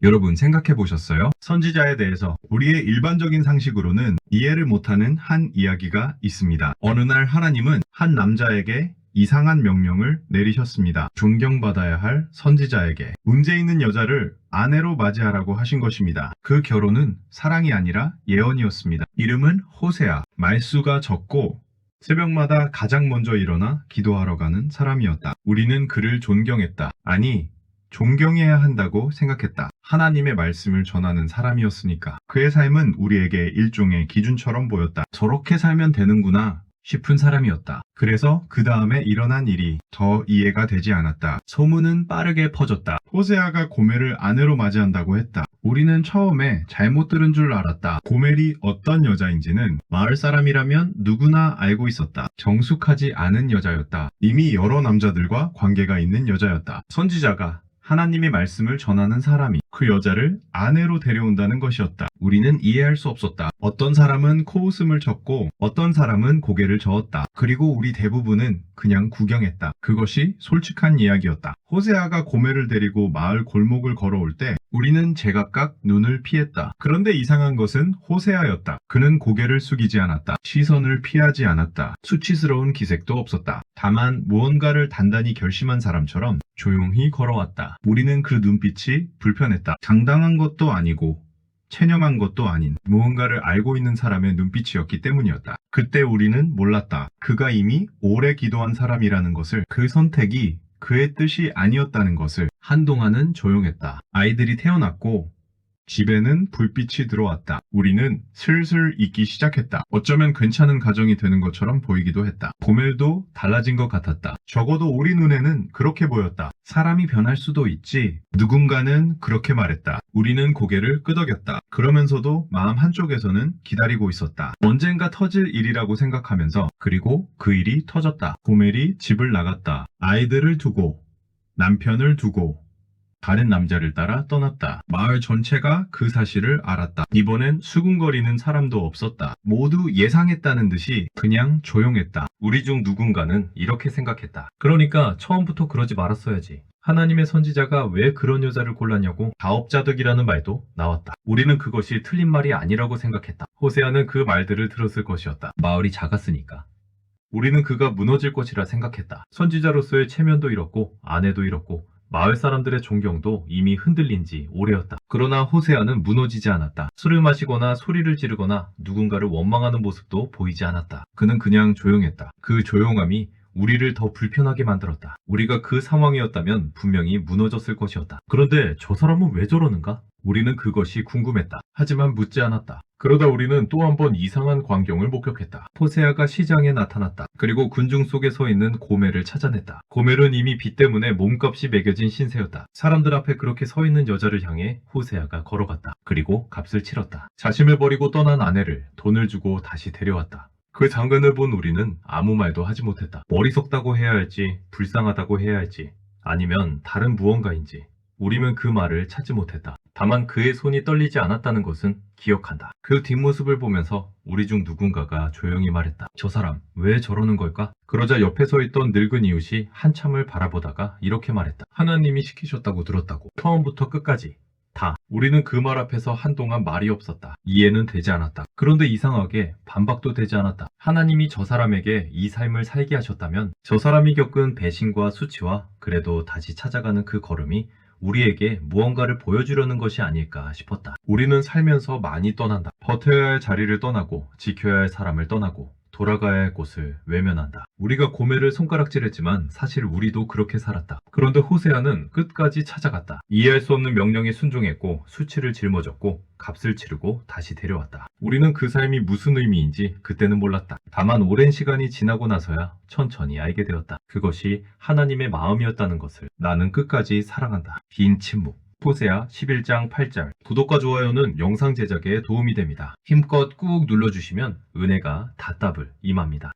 여러분 생각해 보셨어요? 선지자에 대해서 우리의 일반적인 상식으로는 이해를 못하는 한 이야기가 있습니다. 어느 날 하나님은 한 남자에게 이상한 명령을 내리셨습니다. 존경받아야 할 선지자에게 문제 있는 여자를 아내로 맞이하라고 하신 것입니다. 그 결혼은 사랑이 아니라 예언이었습니다. 이름은 호세아. 말수가 적고 새벽마다 가장 먼저 일어나 기도하러 가는 사람이었다. 우리는 그를 존경했다. 아니, 존경해야 한다고 생각했다. 하나님의 말씀을 전하는 사람이었으니까. 그의 삶은 우리에게 일종의 기준처럼 보였다. 저렇게 살면 되는구나 싶은 사람이었다. 그래서 그 다음에 일어난 일이 더 이해가 되지 않았다. 소문은 빠르게 퍼졌다. 호세아가 고멜을 아내로 맞이한다고 했다. 우리는 처음에 잘못 들은 줄 알았다. 고멜이 어떤 여자인지는 마을 사람이라면 누구나 알고 있었다. 정숙하지 않은 여자였다. 이미 여러 남자들과 관계가 있는 여자였다. 선지자가 하나님의 말씀을 전하는 사람이 그 여자를 아내로 데려온다는 것이었다. 우리는 이해할 수 없었다. 어떤 사람은 코웃음을 쳤고 어떤 사람은 고개를 저었다. 그리고 우리 대부분은 그냥 구경했다. 그것이 솔직한 이야기였다. 호세아가 고멜을 데리고 마을 골목을 걸어올 때 우리는 제각각 눈을 피했다. 그런데 이상한 것은 호세아였다. 그는 고개를 숙이지 않았다. 시선을 피하지 않았다. 수치스러운 기색도 없었다. 다만 무언가를 단단히 결심한 사람처럼 조용히 걸어왔다. 우리는 그 눈빛이 불편했다. 장당한 것도 아니고 체념한 것도 아닌 무언가를 알고 있는 사람의 눈빛이었기 때문이었다. 그때 우리는 몰랐다. 그가 이미 오래 기도한 사람이라는 것을, 그 선택이 그의 뜻이 아니었다는 것을. 한동안은 조용했다. 아이들이 태어났고 집에는 불빛이 들어왔다. 우리는 슬슬 잊기 시작했다. 어쩌면 괜찮은 가정이 되는 것처럼 보이기도 했다. 고멜도 달라진 것 같았다. 적어도 우리 눈에는 그렇게 보였다. 사람이 변할 수도 있지. 누군가는 그렇게 말했다. 우리는 고개를 끄덕였다. 그러면서도 마음 한쪽에서는 기다리고 있었다. 언젠가 터질 일이라고 생각하면서. 그리고 그 일이 터졌다. 고멜이 집을 나갔다. 아이들을 두고, 남편을 두고 다른 남자를 따라 떠났다. 마을 전체가 그 사실을 알았다. 이번엔 수군거리는 사람도 없었다. 모두 예상했다는 듯이 그냥 조용했다. 우리 중 누군가는 이렇게 생각했다. 그러니까 처음부터 그러지 말았어야지. 하나님의 선지자가 왜 그런 여자를 골랐냐고. 가업자득이라는 말도 나왔다. 우리는 그것이 틀린 말이 아니라고 생각했다. 호세아는 그 말들을 들었을 것이었다. 마을이 작았으니까. 우리는 그가 무너질 것이라 생각했다. 선지자로서의 체면도 잃었고 아내도 잃었고 마을 사람들의 존경도 이미 흔들린 지 오래였다. 그러나 호세아는 무너지지 않았다. 술을 마시거나 소리를 지르거나 누군가를 원망하는 모습도 보이지 않았다. 그는 그냥 조용했다. 그 조용함이 우리를 더 불편하게 만들었다. 우리가 그 상황이었다면 분명히 무너졌을 것이었다. 그런데 저 사람은 왜 저러는가? 우리는 그것이 궁금했다. 하지만 묻지 않았다. 그러다 우리는 또 한 번 이상한 광경을 목격했다. 호세아가 시장에 나타났다. 그리고 군중 속에 서 있는 고멜을 찾아냈다. 고멜은 이미 빚 때문에 몸값이 매겨진 신세였다. 사람들 앞에 그렇게 서 있는 여자를 향해 호세아가 걸어갔다. 그리고 값을 치렀다. 자신을 버리고 떠난 아내를 돈을 주고 다시 데려왔다. 그 장면을 본 우리는 아무 말도 하지 못했다. 어리석다고 해야 할지, 불쌍하다고 해야 할지, 아니면 다른 무언가인지 우리는 그 말을 찾지 못했다. 다만 그의 손이 떨리지 않았다는 것은 기억한다. 그 뒷모습을 보면서 우리 중 누군가가 조용히 말했다. 저 사람 왜 저러는 걸까? 그러자 옆에 서 있던 늙은 이웃이 한참을 바라보다가 이렇게 말했다. 하나님이 시키셨다고 들었다고. 처음부터 끝까지 다. 우리는 그 말 앞에서 한동안 말이 없었다. 이해는 되지 않았다. 그런데 이상하게 반박도 되지 않았다. 하나님이 저 사람에게 이 삶을 살게 하셨다면 저 사람이 겪은 배신과 수치와 그래도 다시 찾아가는 그 걸음이 우리에게 무언가를 보여주려는 것이 아닐까 싶었다. 우리는 살면서 많이 떠난다. 버텨야 할 자리를 떠나고 지켜야 할 사람을 떠나고 돌아가야 할 곳을 외면한다. 우리가 고멜을 손가락질했지만 사실 우리도 그렇게 살았다. 그런데 호세아는 끝까지 찾아갔다. 이해할 수 없는 명령에 순종했고 수치를 짊어졌고 값을 치르고 다시 데려왔다. 우리는 그 삶이 무슨 의미인지 그때는 몰랐다. 다만 오랜 시간이 지나고 나서야 천천히 알게 되었다. 그것이 하나님의 마음이었다는 것을. 나는 끝까지 사랑한다. 긴 침묵. 호세아 11장 8절. 구독과 좋아요는 영상 제작에 도움이 됩니다. 힘껏 꾹 눌러주시면 은혜가 닷답을 임합니다.